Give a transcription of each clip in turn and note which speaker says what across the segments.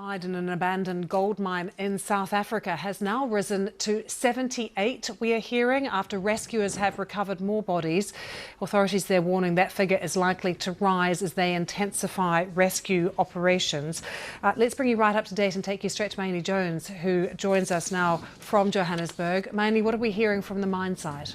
Speaker 1: Died in an abandoned gold mine in South Africa has now risen to 78, we are hearing, after rescuers have recovered more bodies. Authorities there warning that figure is likely to rise as they intensify rescue operations. Let's bring you right up to date and take you straight to Maini Jones, who joins us now from Johannesburg. Maini, what are we hearing from the mine site?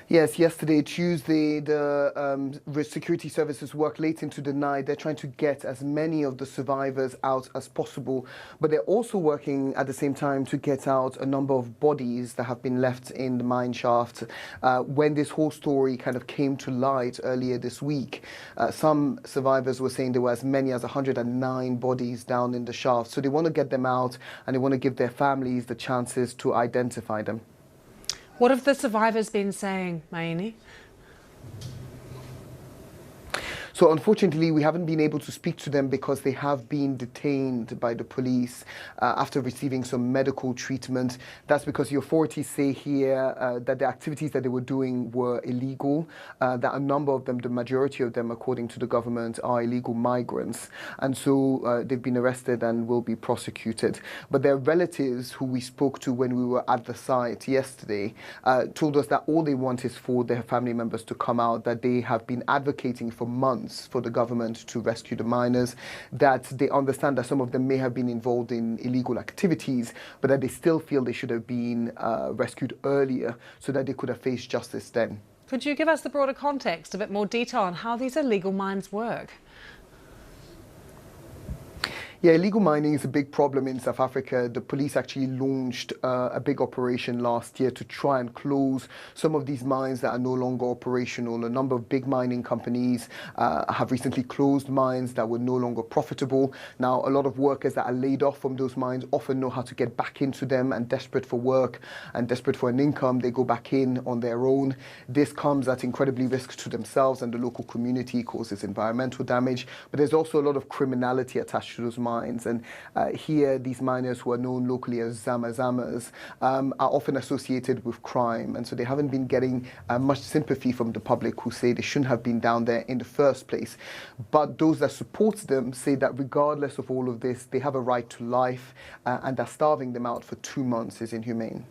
Speaker 2: Yes, yesterday, Tuesday, the security services worked late into the night. They're trying to get as many of the survivors out as possible, but they're also working at the same time to get out a number of bodies that have been left in the mine shaft. When this whole story kind of came to light earlier this week, some survivors were saying there were as many as 109 bodies down in the shaft. So they want to get them out and they want to give their families the chances to identify them.
Speaker 1: What have the survivors been saying, Maini?
Speaker 2: So unfortunately, we haven't been able to speak to them because they have been detained by the police after receiving some medical treatment. That's because the authorities say here that the activities that they were doing were illegal, that a number of them, the majority of them, according to the government, are illegal migrants. And so they've been arrested and will be prosecuted. But their relatives, who we spoke to when we were at the site yesterday, told us that all they want is for their family members to come out, that they have been advocating for months for the government to rescue the miners, that they understand that some of them may have been involved in illegal activities, but that they still feel they should have been rescued earlier so that they could have faced justice then.
Speaker 1: Could you give us the broader context, a bit more detail on how these illegal mines work?
Speaker 2: Yeah, illegal mining is a big problem in South Africa. The police actually launched a big operation last year to try and close some of these mines that are no longer operational. A number of big mining companies have recently closed mines that were no longer profitable. Now, a lot of workers that are laid off from those mines often know how to get back into them, and desperate for work and desperate for an income, they go back in on their own. This comes at incredibly risk to themselves and the local community, causes environmental damage, but there's also a lot of criminality attached to those mines. And here, these miners who are known locally as Zamas are often associated with crime. And so they haven't been getting much sympathy from the public, who say they shouldn't have been down there in the first place. But those that support them say that regardless of all of this, they have a right to life, and that starving them out for 2 months is inhumane.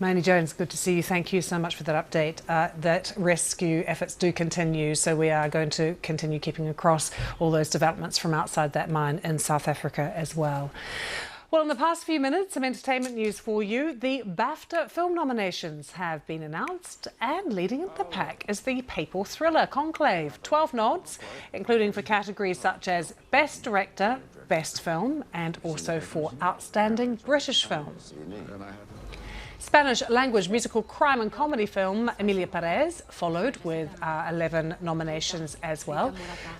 Speaker 1: Maini Jones, good to see you. Thank you so much for that update. That rescue efforts do continue, so we are going to continue keeping across all those developments from outside that mine in South Africa as well. Well, in the past few minutes, some entertainment news for you. The BAFTA film nominations have been announced, and leading in the pack is the papal thriller Conclave. 12 nods, including for categories such as Best Director, Best Film, and also for Outstanding British Film. Spanish language musical crime and comedy film Emilia Perez followed with 11 nominations as well.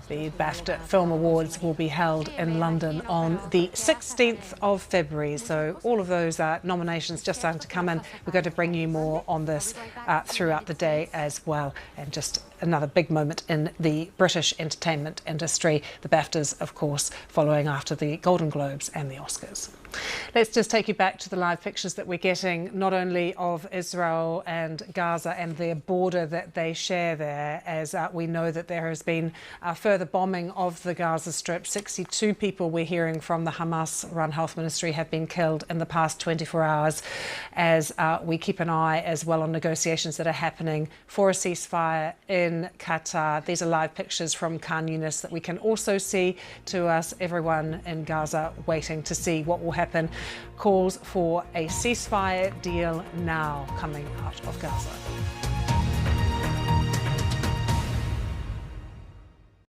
Speaker 1: The BAFTA Film Awards will be held in London on the 16th of February. So all of those nominations just starting to come in. We're going to bring you more on this throughout the day as well. And just another big moment in the British entertainment industry. The BAFTAs, of course, following after the Golden Globes and the Oscars. Let's just take you back to the live pictures that we're getting, not only of Israel and Gaza and their border that they share there, as we know that there has been further bombing of the Gaza Strip. 62 people, we're hearing from the Hamas-run health ministry, have been killed in the past 24 hours, as we keep an eye as well on negotiations that are happening for a ceasefire in Qatar. These are live pictures from Khan Yunis that we can also see to us, everyone in Gaza waiting to see what will happen. Calls for a ceasefire deal now coming out of Gaza.